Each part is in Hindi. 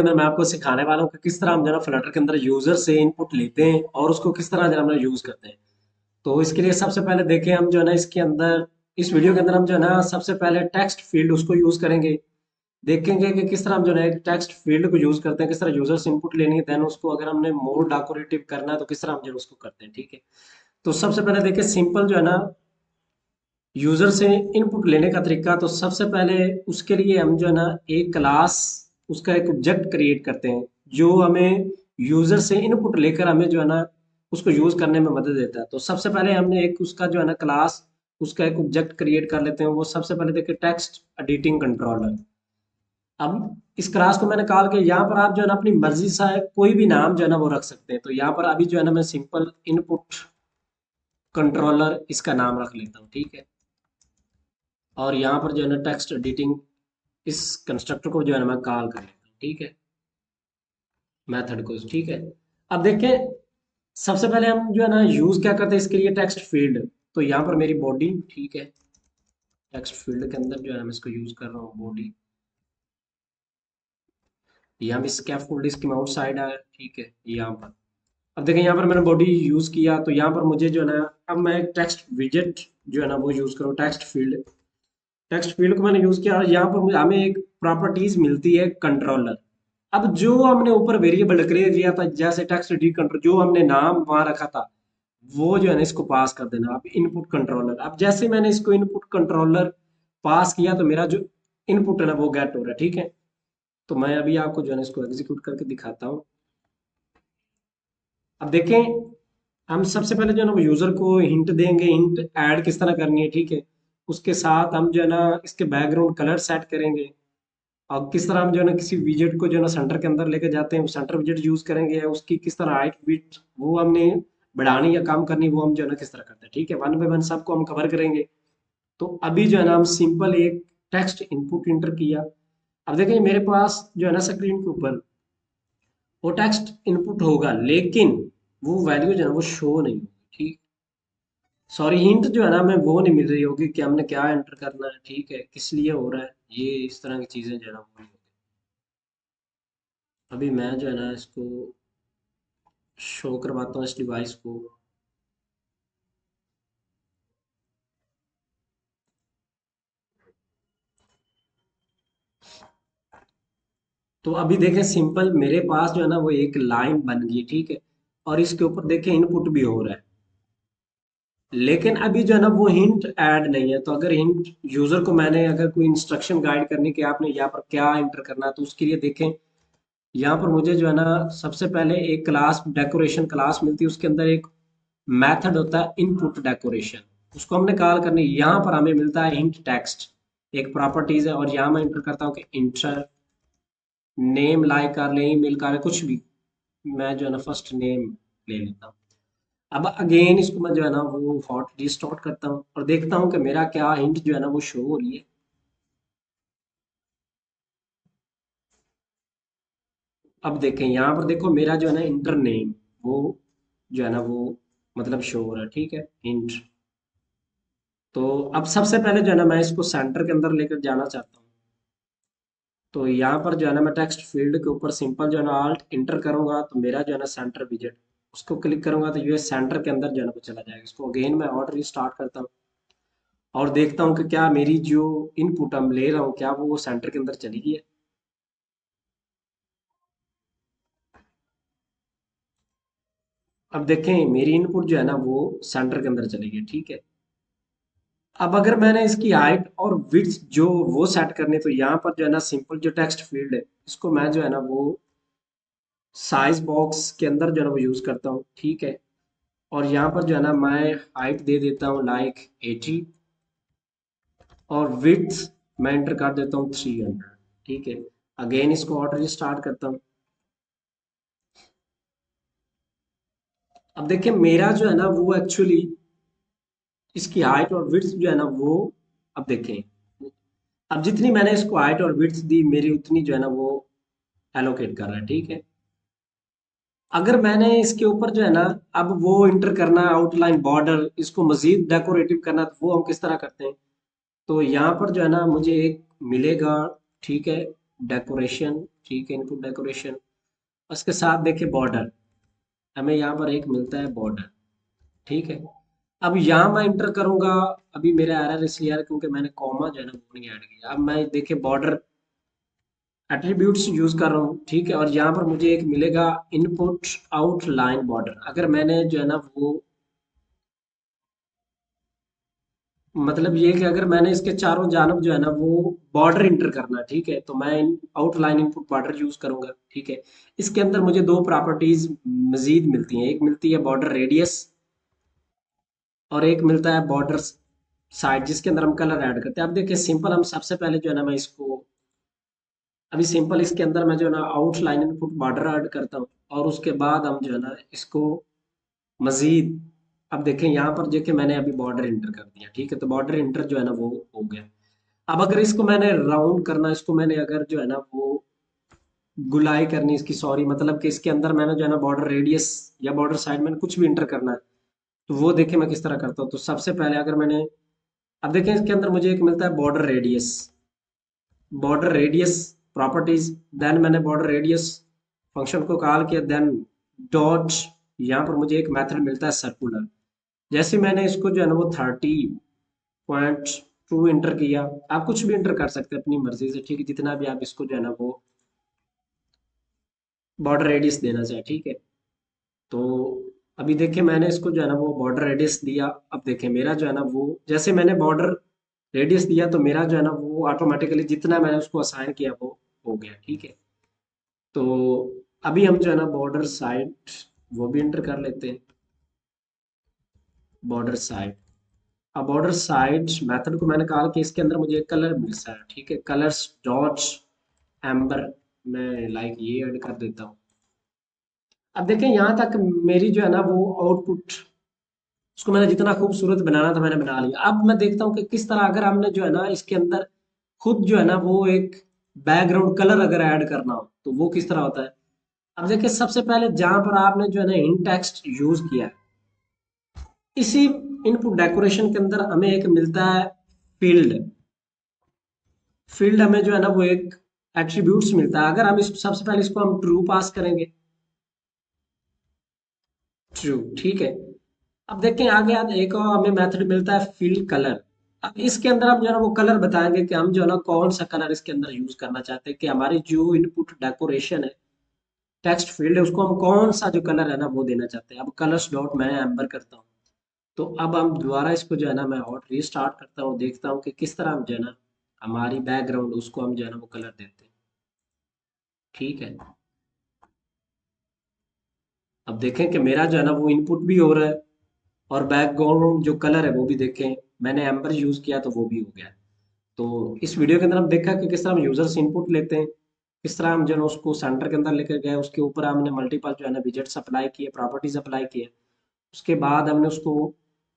अंदर मैं आपको सिखाने वाला हूँ कि किस तरह हम जो है ना फ्लटर के अंदर यूजर से इनपुट लेते हैं और उसको किस तरह जो है ना यूज करते हैं। तो इसके लिए सबसे पहले देखें हम जो है ना इसके अंदर इस वीडियो के अंदर हम जो है ना सबसे पहले टेक्स्ट फील्ड उसको यूज करेंगे। देखेंगे कि किस तरह हम जो है एक टेक्स्ट फील्ड को यूज करते हैं, किस तरह यूजर से इनपुट लेनी है, देन उसको अगर हमने मोर डेकोरेटिव करना है तो किस तरह हम जो है उसको करते हैं। ठीक है, तो सबसे पहले देखिए सिंपल जो है ना यूजर से इनपुट लेने का तरीका। तो सबसे पहले उसके लिए हम जो है ना एक क्लास उसका एक ऑब्जेक्ट क्रिएट करते हैं जो हमें यूजर से इनपुट लेकर हमें जो है ना उसको यूज करने में मदद देता है। तो सबसे पहले हमने एक उसका जो है ना क्लास उसका एक ऑब्जेक्ट क्रिएट कर लेते हैं। वो सबसे पहले देखिए टेक्स्ट एडिटिंग कंट्रोलर। अब इस क्लास को मैंने कॉल किया, यहाँ पर आप जो है ना अपनी मर्जी से कोई भी नाम जो है ना वो रख सकते हैं। तो यहाँ पर अभी जो है ना मैं सिंपल इनपुट कंट्रोलर इसका नाम रख लेता हूँ। ठीक है, और यहाँ पर जो है ना टेक्स्ट एडिटिंग इस कंस्ट्रक्टर को जो है ना मैं कॉल कर लेता हूँ। ठीक है, मेथड को। ठीक है, अब देखें सबसे पहले हम जो है ना यूज क्या करते हैं इसके लिए टेक्स्ट फील्ड। तो यहाँ पर मेरी बॉडी, ठीक है, टेक्स्ट फील्ड के अंदर जो है मैं इसको यूज कर रहा हूँ बॉडी। यहाँ भी स्कैफोल्ड इसकी माउट साइड है। ठीक है, यहाँ पर अब देखें यहाँ पर मैंने बॉडी यूज किया तो यहाँ पर मुझे जो है ना अब मैं टेक्स्ट विजेट जो है ना वो यूज करूँ। टेक्स्ट फील्ड को मैंने यूज किया और यहाँ पर हमें एक प्रॉपर्टीज मिलती है कंट्रोलर। अब जो हमने ऊपर वेरिएबल डिक्लेयर किया था जैसे टेक्स्ट डी कंट्रोल, जो हमने नाम वहां रखा था वो जो है ना इसको पास कर देना। अब इनपुट कंट्रोलर, अब जैसे मैंने इसको इनपुट कंट्रोलर पास किया तो मेरा जो इनपुट है ना वो गेट हो रहा है। ठीक है, तो मैं अभी आपको जो है ना इसको एग्जीक्यूट करके दिखाता हूँ। अब देखें हम सबसे पहले जो है ना वो यूजर को हिंट देंगे, हिंट ऐड किस तरह करनी है। ठीक है, उसके साथ हम जो है ना इसके बैकग्राउंड कलर सेट करेंगे और किस तरह हम जो है ना किसी विजेट को जो है ना सेंटर के अंदर लेके जाते हैं, सेंटर विजेट यूज करेंगे। उसकी किस तरह हाइट विड्थ वो हमने बढ़ानी या कम करनी वो हम जो है ना किस तरह करते हैं। ठीक है, वन बाय वन सबको हम कवर करेंगे। तो अभी जो है ना हम सिंपल एक टेक्स्ट इनपुट इंटर किया। अब देखिए मेरे पास जो है ना स्क्रीन के ऊपर वो टेक्स्ट इनपुट होगा लेकिन वो वैल्यू जो है ना वो शो नहीं होगी। ठीक, सॉरी, हिंट जो है ना हमें वो नहीं मिल रही होगी कि हमने क्या एंटर करना है। ठीक है, किस लिए हो रहा है ये, इस तरह की चीजें जो है ना वो नहीं होगी। अभी मैं जो है ना इसको शो करवाता हूँ इस डिवाइस को। तो अभी देखें सिंपल मेरे पास जो है ना वो एक लाइन बन गई। ठीक है, और इसके ऊपर देखें इनपुट भी हो रहा है लेकिन अभी जो है ना वो हिंट ऐड नहीं है। तो अगर हिंट यूजर को मैंने अगर कोई इंस्ट्रक्शन गाइड करनी कि आपने यहाँ पर क्या एंटर करना है तो उसके लिए देखें यहाँ पर मुझे जो है ना सबसे पहले एक क्लास डेकोरेशन क्लास मिलती है। उसके अंदर एक मेथड होता है इनपुट डेकोरेशन, उसको हमने कॉल करनी। यहाँ पर हमें मिलता है इंट टेक्स्ट, एक प्रॉपर्टीज है। और यहाँ मैं इंटर करता हूँ कि इंटर नेम, लाइक कर ले, ईमेल कर ले, कुछ भी। मैं जो है ना फर्स्ट नेम ले लेता हूँ। अब अगेन इसको मैं जो है ना वो हॉट रिस्टार्ट करता हूँ और देखता हूँ कि मेरा क्या हिंट जो है ना वो शो हो रही है। अब देखें यहाँ पर देखो मेरा जो है ना इंटर नेम वो जो है ना वो मतलब शो हो रहा है। ठीक है, हिंट। तो अब सबसे पहले जो है ना मैं इसको सेंटर के अंदर लेकर जाना चाहता हूँ। तो यहाँ पर जो है ना मैं टेक्स्ट फील्ड के ऊपर सिंपल जो है ना आल्ट इंटर करूंगा तो मेरा जो है ना सेंटर विजेट, उसको क्लिक करूंगा तो ये सेंटर के अंदर जो है ना वो चला जाएगा। इसको अगेन मैं ऑर्डर रिस्टार्ट करता हूँ और देखता हूँ कि क्या मेरी जो इनपुट हम ले रहा हूँ क्या वो सेंटर के अंदर चली गई है। अब देखें मेरी इनपुट जो है ना वो सेंटर के अंदर चली गई। ठीक है, अब अगर मैंने इसकी हाइट और विड्थ जो वो सेट करनी तो यहाँ पर जो है ना सिंपल जो टेक्स्ट फील्ड है इसको मैं जो है ना वो साइज बॉक्स के अंदर जो है ना वो यूज करता हूँ। ठीक है, और यहाँ पर जो है ना मैं हाइट दे देता हूँ लाइक 80 और विड्थ मैं एंटर कर देता हूँ 300। ठीक है, अगेन इसको ऑर्डर स्टार्ट करता हूँ। अब देखिए मेरा जो है ना वो एक्चुअली इसकी हाइट और विड्थ जो है ना वो, अब देखें अब जितनी मैंने इसको हाइट और विड्थ दी मेरी उतनी जो है ना वो एलोकेट कर रहा है। ठीक है, अगर मैंने इसके ऊपर जो है ना अब वो इंटर करना है आउटलाइन बॉर्डर, इसको मजीद डेकोरेटिव करना है तो वो हम किस तरह करते हैं। तो यहाँ पर जो है ना मुझे एक मिलेगा। ठीक है, डेकोरेशन, ठीक है, इनपुट डेकोरेशन। उसके साथ देखिए बॉर्डर, हमें यहाँ पर एक मिलता है बॉर्डर, ठीक है। अब यहाँ मैं इंटर करूंगा, अभी मेरा एरर इसलिए आ रहा है क्योंकि मैंने कॉमा जो है ना वो नहीं ऐड किया। अब मैं देखिए बॉर्डर एट्रीब्यूट्स यूज कर रहा हूँ, ठीक है, और यहाँ पर मुझे एक मिलेगा इनपुट आउटलाइन बॉर्डर। अगर मैंने जो है ना वो, मतलब ये कि अगर मैंने इसके चारों जानब जो है ना वो बॉर्डर इंटर करना है, ठीक है, तो मैं आउटलाइन इनपुट बॉर्डर यूज करूंगा, ठीक है। इसके अंदर मुझे दो प्रॉपर्टीज मजीद मिलती हैं, एक मिलती है बॉर्डर रेडियस और एक मिलता है बॉर्डर साइड, जिसके अंदर हम कलर ऐड करते हैं। अब देखिए सिंपल, हम सबसे पहले जो है ना मैं इसको अभी सिंपल इसके अंदर मैं जो है ना आउटलाइन इनपुट बॉर्डर ऐड करता हूँ, और उसके बाद हम जो है ना इसको मजीद, अब देखें यहाँ पर देखिए मैंने अभी बॉर्डर इंटर कर दिया, ठीक है, तो बॉर्डर इंटर जो है ना वो हो गया। अब अगर इसको मैंने राउंड करना, इसको मैंने अगर जो है ना वो गुलाई करनी इसकी, सॉरी, मतलब कि इसके अंदर मैंने जो है ना बॉर्डर रेडियस या बॉर्डर साइड में कुछ भी इंटर करना है, तो वो देखिए मैं किस तरह करता हूँ। तो सबसे पहले अगर मैंने, अब देखें इसके अंदर मुझे एक मिलता है border radius, border radius properties, then मैंने बॉर्डर रेडियस फंक्शन को कॉल किया, देन डॉट, यहाँ पर मुझे एक मेथड मिलता है सर्कुलर। जैसे मैंने इसको जो है ना वो 30.2 इंटर किया, आप कुछ भी इंटर कर सकते हैं अपनी मर्जी से, ठीक है, जितना भी आप इसको जो है ना वो बॉर्डर रेडियस देना चाहे, ठीक है। तो अभी देखिए मैंने इसको जो है ना वो बॉर्डर रेडियस दिया। अब देखिए मेरा जो है ना वो, जैसे मैंने बॉर्डर रेडियस दिया तो मेरा जो है ना वो ऑटोमेटिकली जितना मैंने उसको असाइन किया वो हो गया, ठीक है। तो अभी हम जो है ना बॉर्डर साइड वो भी इंटर कर लेते हैं, बॉर्डर साइड। अब बॉर्डर साइड मेथड को मैंने कहा कि इसके अंदर मुझे एक कलर मिल रहा है, ठीक है, कलर्स डॉट एम्बर, मैं लाइक ये ऐड कर देता हूँ। अब देखें यहाँ तक मेरी जो है ना वो आउटपुट, उसको मैंने जितना खूबसूरत बनाना था मैंने बना लिया। अब मैं देखता हूँ कि किस तरह अगर हमने जो है ना इसके अंदर खुद जो है ना वो एक बैकग्राउंड कलर अगर ऐड करना हो तो वो किस तरह होता है। अब देखिए सबसे पहले जहां पर आपने जो है ना इन टेक्स्ट यूज किया है, इसी इनपुट डेकोरेशन के अंदर हमें एक मिलता है फील्ड। फील्ड हमें जो है ना वो एक एट्रीब्यूट्स मिलता है। अगर हम इस सबसे पहले इसको हम ट्रू पास करेंगे, ट्रू, ठीक है। अब देखें आगे एक और हमें मेथड मिलता है फील्ड कलर। अब इसके अंदर हम जो है ना वो कलर बताएंगे कि हम जो है ना कौन सा कलर इसके अंदर यूज करना चाहते हैं, कि हमारी जो इनपुट डेकोरेशन है, टेक्स्ट फील्ड है, उसको हम कौन सा जो कलर है ना वो देना चाहते हैं। अब कलर्स डॉट मैं एम्बर करता हूँ, तो अब हम दोबारा इसको जो है ना मैं और रीस्टार्ट करता हूँ, देखता हूँ कि किस तरह हम जो है ना हमारी बैकग्राउंड उसको हम जो है ना वो कलर देते हैं, ठीक है। अब देखें कि मेरा जो है ना वो इनपुट भी हो रहा है और बैकग्राउंड जो कलर है वो भी देखें, मैंने एम्बर यूज किया तो वो भी हो गया। तो इस वीडियो के अंदर हम देखा कि किस तरह हम यूजर से इनपुट लेते हैं, किस तरह हम जो है ना उसको सेंटर के अंदर लेकर गए, उसके ऊपर हमने मल्टीपल जो है ना विजेट्स अप्लाई किए, प्रॉपर्टीज अप्लाई किए। उसके बाद हमने उसको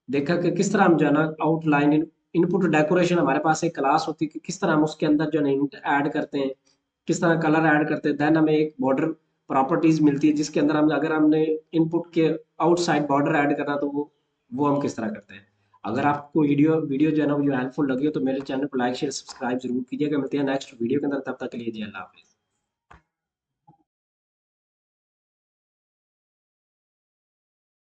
देखा कि किस तरह हम जो है ना आउटलाइन इनपुट डेकोरेशन, हमारे पास एक क्लास होती है कि किस तरह हम उसके अंदर जो है ना ऐड करते हैं, किस तरह कलर ऐड करते हैं। देन हमें एक बॉर्डर प्रॉपर्टीज मिलती है जिसके अंदर हम अगर हमने इनपुट के आउटसाइड बॉर्डर ऐड करना तो वो हम किस तरह करते हैं। अगर आपको वीडियो वीडियो जो है ना वो हेल्पफुल लगी हो तो मेरे चैनल को लाइक शेयर सब्सक्राइब जरूर कीजिएगा। मिलते हैं नेक्स्ट वीडियो के अंदर, तब तक के लिए जी अल्लाह हाफिज़।